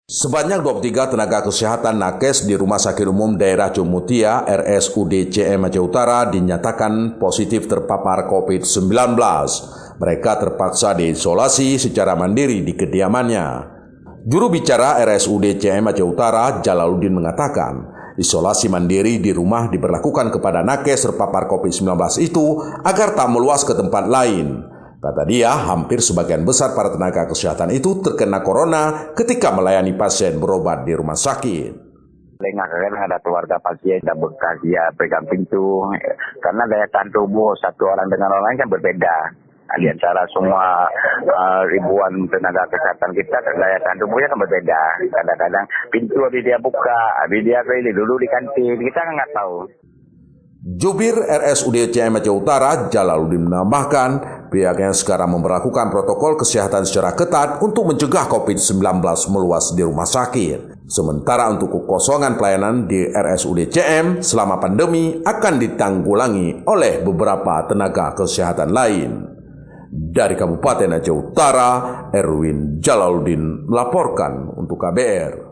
Sebanyak 23 tenaga kesehatan nakes di Rumah Sakit Umum Daerah Jommutia RSUD CM Aceh Utara dinyatakan positif terpapar COVID-19. Mereka terpaksa diisolasi secara mandiri di kediamannya. Juru bicara RSUD CM Aceh Utara, Jalaluddin, mengatakan, isolasi mandiri di rumah diberlakukan kepada nakes terpapar COVID-19 itu agar tak meluas ke tempat lain. Kata dia, hampir sebagian besar para tenaga kesehatan itu terkena corona ketika melayani pasien berobat di rumah sakit. Kadang ada keluarga pasien yang bekas dia pegang pintu, karena daya tahan tubuh satu orang dengan orang lain kan berbeda. Di antara semua ribuan tenaga kesehatan kita, daya tahan tubuhnya kan berbeda. Kadang-kadang pintu habis dia buka, habis dia dulu di kantin, kita kan nggak tahu. Jubir RSUD CM Aceh Utara, Jalaluddin, menambahkan pihaknya sekarang memperlakukan protokol kesehatan secara ketat untuk mencegah COVID-19 meluas di rumah sakit. Sementara untuk kekosongan pelayanan di RSUD CM selama pandemi akan ditanggulangi oleh beberapa tenaga kesehatan lain. Dari Kabupaten Aceh Utara, Erwin Jalaluddin melaporkan untuk KBR.